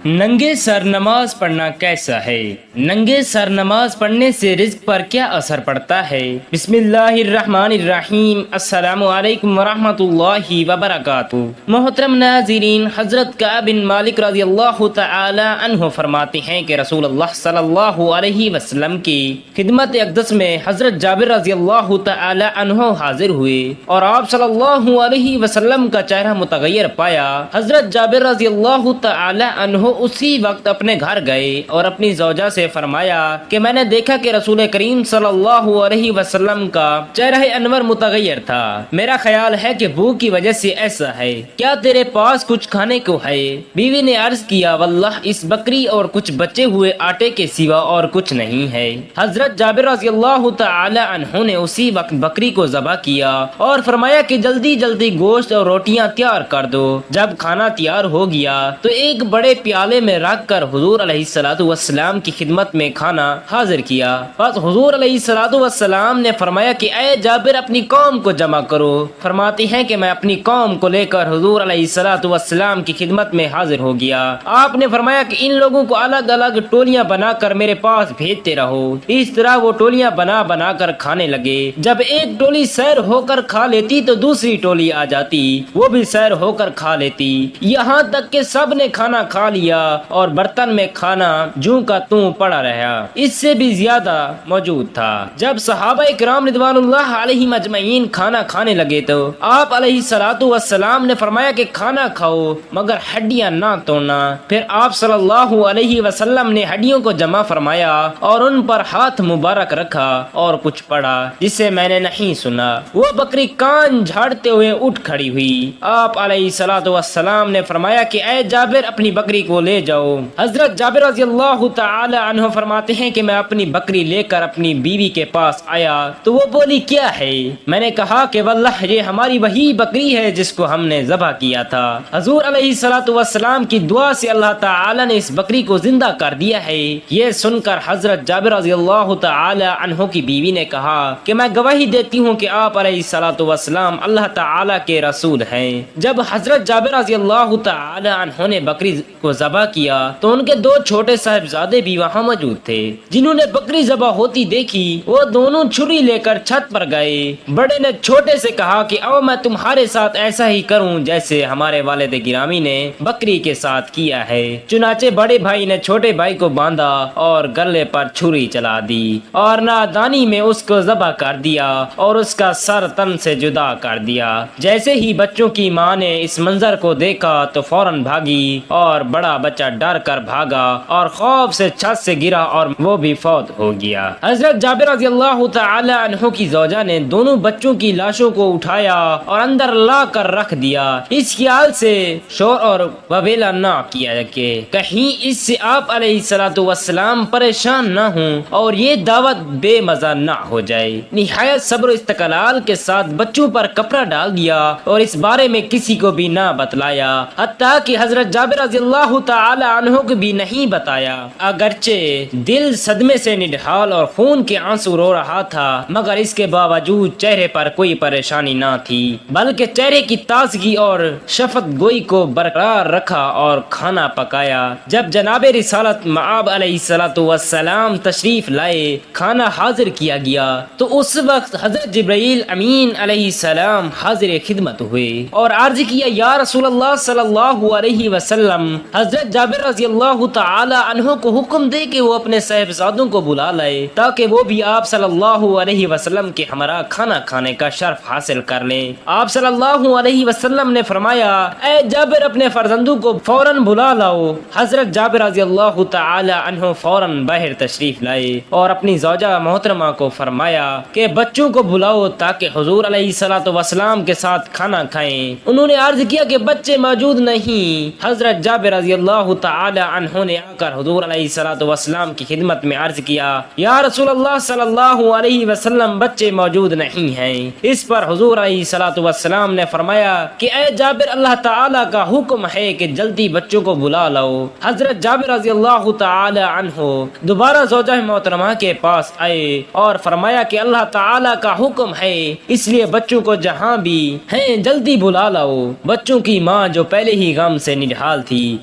ننگے سر نماز پڑھنا کیسا ہے؟ ننگے سر نماز پڑھنے سے رزق پر کیا اثر پڑتا ہے؟ بسم اللہ الرحمن الرحیم۔ السلام علیکم ورحمۃ اللہ وبرکاتہ۔ محترم ناظرین، حضرت کعب بن مالک رضی اللہ تعالی عنہ فرماتے ہیں کہ رسول اللہ صلی اللہ علیہ وسلم کی خدمت اقدس میں حضرت جابر رضی اللہ تعالی عنہ حاضر ہوئے اور آپ صلی اللہ علیہ وسلم کا چہرہ متغیر پایا۔ حضرت جابر رضی اللہ تعالی عنہ اسی وقت اپنے گھر گئے اور اپنی زوجہ سے فرمایا کہ میں نے دیکھا کہ رسول کریم صلی اللہ علیہ وسلم کا چہرہ انور متغیر تھا، میرا خیال ہے کہ بھوک کی وجہ سے ایسا ہے، کیا تیرے پاس کچھ کھانے کو ہے؟ بیوی نے عرض کیا، واللہ اس بکری اور کچھ بچے ہوئے آٹے کے سوا اور کچھ نہیں ہے۔ حضرت جابر رضی اللہ تعالی عنہ نے اسی وقت بکری کو ذبح کیا اور فرمایا کہ جلدی جلدی گوشت اور روٹیاں تیار کر دو۔ جب کھانا تیار ہو گیا تو ایک بڑے پیالے میں رکھ کر حضور علیہ الصلوۃ والسلام کی خدمت میں کھانا حاضر کیا۔ پس حضور علیہ الصلوۃ والسلام نے فرمایا کہ اے جابر اپنی قوم کو جمع کرو۔ فرماتی ہیں کہ میں اپنی قوم کو لے کر حضور علیہ الصلوۃ والسلام کی خدمت میں حاضر ہو گیا۔ آپ نے فرمایا کہ ان لوگوں کو الگ الگ ٹولیاں بنا کر میرے پاس بھیجتے رہو۔ اس طرح وہ ٹولیاں بنا بنا کر کھانے لگے۔ جب ایک ٹولی سیر ہو کر کھا لیتی تو دوسری ٹولی آ جاتی، وہ بھی سیر ہو کر کھا لیتی، یہاں تک کہ سب نے کھانا کھا لیا اور برتن میں کھانا جوں کا توں پڑا رہا، اس سے بھی زیادہ موجود تھا۔ جب صحابہ کرام رضوان اللہ علیہم اجمعین کھانا کھانے لگے تو آپ علیہ الصلوۃ والسلام نے فرمایا کہ کھانا کھاؤ مگر ہڈیاں نہ توڑنا۔ پھر آپ صلی اللہ علیہ وسلم نے ہڈیوں کو جمع فرمایا اور ان پر ہاتھ مبارک رکھا اور کچھ پڑھا جسے میں نے نہیں سنا۔ وہ بکری کان جھاڑتے ہوئے اٹھ کھڑی ہوئی۔ آپ علیہ الصلوۃ والسلام نے فرمایا کہ اے جابر اپنی بکری کو لے جاؤ۔ حضرت جابر رضی اللہ تعالی عنہ فرماتے ہیں کہ میں اپنی بکری لے کر اپنی بیوی کے پاس آیا تو وہ بولی کیا ہے؟ میں نے کہا کہ واللہ یہ ہماری وہی بکری ہے جس کو ہم نے ذبح کیا تھا۔ حضور علیہ الصلوۃ والسلام کی دعا سے اللہ تعالی نے اس بکری کو زندہ کر دیا ہے۔ یہ سن کر حضرت جابر رضی اللہ تعالی عنہ کی بیوی نے کہا کہ میں گواہی دیتی ہوں کہ آپ علیہ الصلوۃ والسلام اللہ تعالی کے رسول ہیں۔ جب حضرت جابر رضی اللہ تعالی عنہ نے بکری کو ذبح کیا تو ان کے دو چھوٹے صاحبزادے بھی وہاں موجود تھے، جنہوں نے بکری ذبح ہوتی دیکھی وہ دونوں چھری لے کر چھت پر گئے۔ بڑے نے چھوٹے سے کہا کہ او میں تمہارے ساتھ ایسا ہی کروں جیسے ہمارے والد گرامی نے بکری کے ساتھ کیا ہے۔ چنانچہ بڑے بھائی نے چھوٹے بھائی کو باندھا اور گلے پر چھری چلا دی اور نادانی میں اس کو ذبح کر دیا اور اس کا سر تن سے جدا کر دیا۔ جیسے ہی بچوں کی ماں نے اس منظر کو دیکھا تو فوراً بھاگی اور بڑا بچہ ڈر کر بھاگا اور خوف سے چھت سے گرا اور وہ بھی فوت ہو گیا۔ حضرت جابر رضی اللہ تعالی عنہ کی زوجہ نے دونوں بچوں کی لاشوں کو اٹھایا اور اندر لا کر رکھ دیا، اس خیال سے شور اور وبیلا نہ کیا کہ کہیں اس سے آپ علیہ الصلوۃ والسلام پریشان نہ ہوں اور یہ دعوت بے مزہ نہ ہو جائے۔ نہایت صبر و استقلال کے ساتھ بچوں پر کپڑا ڈال دیا اور اس بارے میں کسی کو بھی نہ بتلایا، حتیٰ کہ حضرت جابر رضی اللہ تعالی عنہ کو بھی نہیں بتایا۔ اگرچہ دل صدمے سے نڈھال اور خون کے آنسو رو رہا تھا مگر اس کے باوجود چہرے پر کوئی پریشانی نہ تھی، بلکہ چہرے کی تازگی اور شفقت گوئی کو برقرار رکھا اور کھانا پکایا۔ جب جناب رسالت مآب علیہ الصلوۃ والسلام تشریف لائے، کھانا حاضر کیا گیا تو اس وقت حضرت جبرائیل امین علیہ السلام حاضر خدمت ہوئے اور عرض کیا، یا رسول اللہ صلی اللہ علیہ وسلم، حضرت جابر رضی اللہ تعالی عنہ کو حکم دے کہ وہ اپنے صاحبزادوں کو بلا لائے تاکہ وہ بھی آپ صلی اللہ علیہ وسلم کے ہمراہ کھانا کھانے کا شرف حاصل کر لیں۔ آپ صلی اللہ علیہ وسلم نے فرمایا، اے جابر اپنے فرزندوں کو فوراً بلا لاؤ۔ حضرت جابر رضی اللہ تعالی عنہ فوراً باہر تشریف لائے اور اپنی زوجہ محترمہ کو فرمایا کہ بچوں کو بلاؤ تاکہ حضور علیہ الصلوۃ والسلام کے ساتھ کھانا کھائیں۔ انہوں نے عرض کیا کہ بچے موجود نہیں۔ حضرت جابر رضی اللہ تعالی عنہ نے آ کر حضور علیہ الصلوۃ والسلام کی خدمت میں عرض کیا، یا رسول اللہ صلی اللہ علیہ وسلم بچے موجود نہیں ہیں۔ اس پر حضور علیہ الصلوۃ والسلام نے فرمایا کہ اے جابر اللہ تعالی کا حکم ہے کہ جلدی بچوں کو بلا لاؤ۔ حضرت جابر رضی اللہ تعالی عنہ دوبارہ زوجہ محترمہ کے پاس آئے اور فرمایا کہ اللہ تعالی کا حکم ہے، اس لیے بچوں کو جہاں بھی ہیں جلدی بلا لاؤ۔ بچوں کی ماں جو پہلے ہی غم سے نڈھال تھی،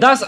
10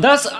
10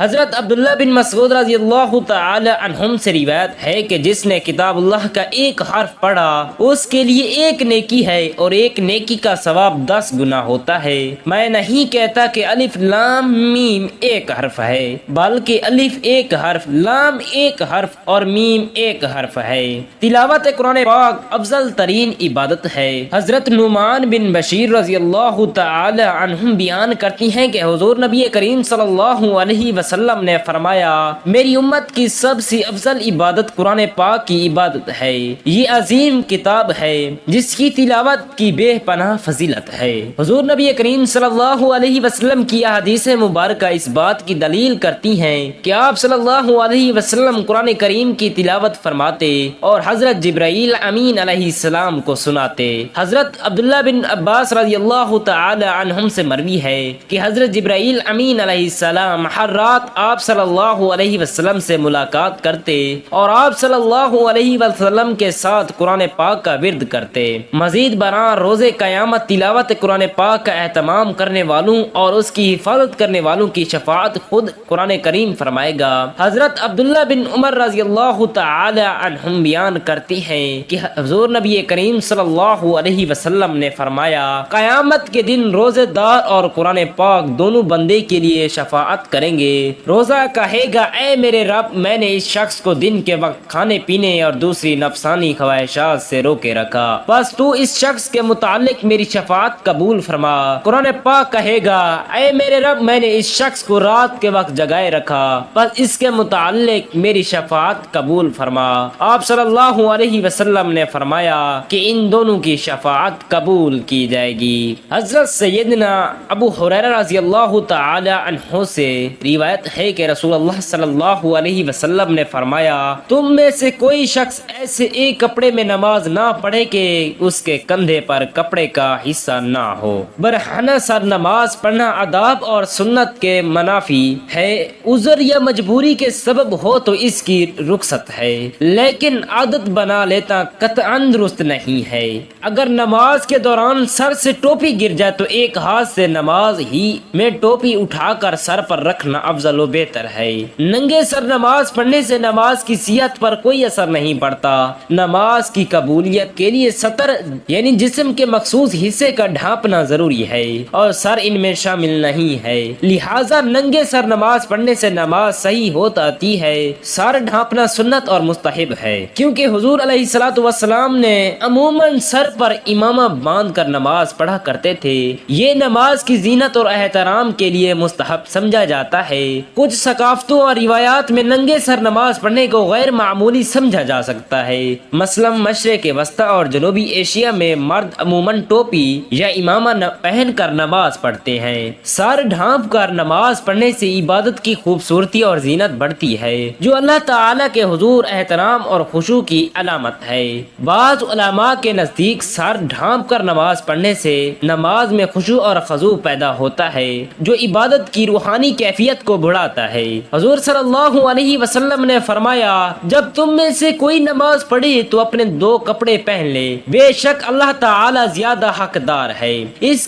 حضرت عبداللہ بن مسعود رضی اللہ تعالی عنہم سے روایت ہے کہ جس نے کتاب اللہ کا ایک حرف پڑھا اس کے لیے ایک نیکی ہے اور ایک نیکی کا ثواب 10 گنا ہوتا ہے۔ میں نہیں کہتا کہ الف لام میم ایک حرف ہے، بلکہ الف ایک حرف، لام ایک حرف اور میم ایک حرف ہے۔ تلاوت قرآن پاک افضل ترین عبادت ہے۔ حضرت نعمان بن بشیر رضی اللہ تعالی عنہم بیان کرتی ہیں کہ حضور نبی کریم صلی اللہ علیہ وسلم نے فرمایا، میری امت کی سب سے افضل عبادت قرآن پاک کی عبادت ہے۔ یہ عظیم کتاب ہے جس کی تلاوت کی بے پناہ فضیلت ہے۔ حضور نبی کریم صلی اللہ علیہ وسلم کی احادیث مبارکہ اس بات کی دلیل کرتی ہیں کہ آپ صلی اللہ علیہ وسلم قرآن کریم کی تلاوت فرماتے اور حضرت جبرائیل امین علیہ السلام کو سناتے۔ حضرت عبداللہ بن عباس رضی اللہ تعالی عنہم سے مروی ہے کہ حضرت جبرائیل امین علیہ السلام ہر رات آپ صلی اللہ علیہ وسلم سے ملاقات کرتے اور آپ صلی اللہ علیہ وسلم کے ساتھ قرآن پاک کا ورد کرتے۔ مزید برآں روز قیامت تلاوت قرآن پاک کا اہتمام کرنے والوں اور اس کی حفاظت کرنے والوں کی شفاعت خود قرآن کریم فرمائے گا۔ حضرت عبداللہ بن عمر رضی اللہ تعالی عنہم بیان کرتے ہیں کہ حضور نبی کریم صلی اللہ علیہ وسلم نے فرمایا، قیامت کے دن روزے دار اور قرآن پاک دونوں بندے کے لیے شفاعت کریں گے۔ روزہ کہے گا، اے میرے رب، میں نے اس شخص کو دن کے وقت کھانے پینے اور دوسری نفسانی خواہشات سے روکے رکھا، بس تو اس شخص کے متعلق میری شفاعت قبول فرما۔ قرآن پاک کہے گا، اے میرے رب، میں نے اس شخص کو رات کے وقت جگائے رکھا، بس اس کے متعلق میری شفاعت قبول فرما۔ آپ صلی اللہ علیہ وسلم نے فرمایا کہ ان دونوں کی شفاعت قبول کی جائے گی۔ حضرت سیدنا ابو ہریرہ رضی اللہ تعالی عنہ سے روایت ہے کہ رسول اللہ صلی اللہ علیہ وسلم نے فرمایا، تم میں سے کوئی شخص ایسے ایک کپڑے میں نماز نہ پڑھے کہ اس کے کندھے پر کپڑے کا حصہ نہ ہو۔ برہنہ سر نماز پڑھنا آداب اور سنت کے منافی ہے۔ عذر یا مجبوری کے سبب ہو تو اس کی رخصت ہے، لیکن عادت بنا لیتا قطعاً درست نہیں ہے۔ اگر نماز کے دوران سر سے ٹوپی گر جائے تو ایک ہاتھ سے نماز ہی میں ٹوپی اٹھا کر سر پر رکھنا افضل و بہتر ہے۔ ننگے سر نماز پڑھنے سے نماز کی صحت پر کوئی اثر نہیں پڑتا۔ نماز کی قبولیت کے لیے سطر یعنی جسم کے مخصوص حصے کا ڈھانپنا ضروری ہے اور سر ان میں شامل نہیں ہے، لہٰذا ننگے سر نماز پڑھنے سے نماز صحیح ہوتی ہے۔ سر ڈھانپنا سنت اور مستحب ہے، کیونکہ حضور علیہ الصلوۃ والسلام نے عموماً سر پر امامہ باندھ کر نماز پڑھا کرتے تھے۔ یہ نماز کی زینت اور احترام کے لیے مستحب سمجھا جاتا ہے۔ کچھ ثقافتوں اور روایات میں ننگے سر نماز پڑھنے کو غیر معمولی سمجھا جا سکتا ہے۔ مثلا مشرق وسطی اور جنوبی ایشیا میں مرد عموماً ٹوپی یا امامہ پہن کر نماز پڑھتے ہیں۔ سر ڈھانپ کر نماز پڑھنے سے عبادت کی خوبصورتی اور زینت بڑھتی ہے، جو اللہ تعالیٰ کے حضور احترام اور خشوع کی علامت ہے۔ بعض علماء کے نزدیک سر ڈھانپ کر نماز پڑھنے سے نماز میں خشوع اور خضوع پیدا ہوتا ہے، جو عبادت کی روحانی کیفیت کو بڑھاتا ہے۔ حضور صلی اللہ علیہ وسلم نے فرمایا، جب تم میں سے کوئی نماز پڑھے تو اپنے 2 کپڑے پہن لے، بے شک اللہ تعالی زیادہ حقدار ہے اس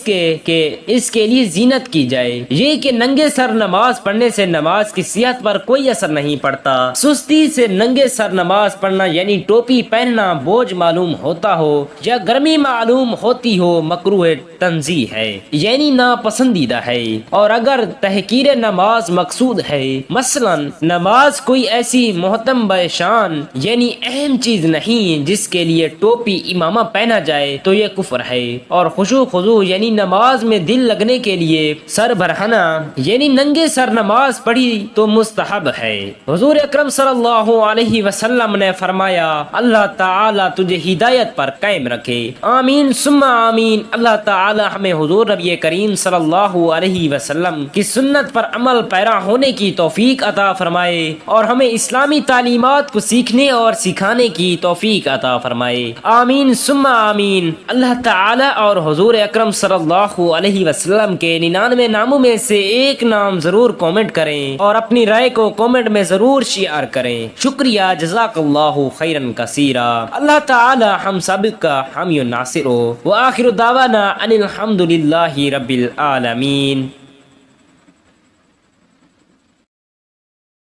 کے لیے زینت کی جائے۔ یہ کہ ننگے سر نماز پڑھنے سے نماز کی صحت پر کوئی اثر نہیں پڑتا۔ سستی سے ننگے سر نماز پڑھنا یعنی ٹوپی پہننا بوجھ معلوم ہوتا ہو یا گرمی معلوم ہوتی ہو مکروہ تنزیہ ہے، یعنی ناپسندیدہ ہے۔ اور اگر تحقیر نماز مقصود ہے، مثلا نماز کوئی ایسی محتم شان یعنی اہم چیز نہیں جس کے لیے ٹوپی امامہ پہنا جائے تو یہ کفر ہے۔ اور خشوع خضوع یعنی نماز میں دل لگنے کے لیے سر برہنہ یعنی ننگے سر نماز پڑھی تو مستحب ہے۔ حضور اکرم صلی اللہ علیہ وسلم نے فرمایا، اللہ تعالی تجھے ہدایت پر قائم رکھے، آمین ثم آمین۔ اللہ تعالی ہمیں حضور نبی کریم صلی اللہ علیہ وسلم کی سنت پر عمل پیرا ہونے کی توفیق عطا فرمائے اور ہمیں اسلامی تعلیمات کو سیکھنے اور سکھانے کی توفیق عطا فرمائے، آمین ثم آمین۔ اللہ تعالی اور حضور اکرم صلی اللہ علیہ وسلم کے 99 ناموں میں سے ایک نام ضرور کومنٹ کریں اور اپنی رائے کو کومنٹ میں ضرور شیئر کریں۔ شکریہ، جزاک اللہ خیرا کثیرا۔ اللہ تعالی ہم سب کا حامی و ناصر ہو۔ وآخر دعوانا ان الحمد للہ رب العالمین۔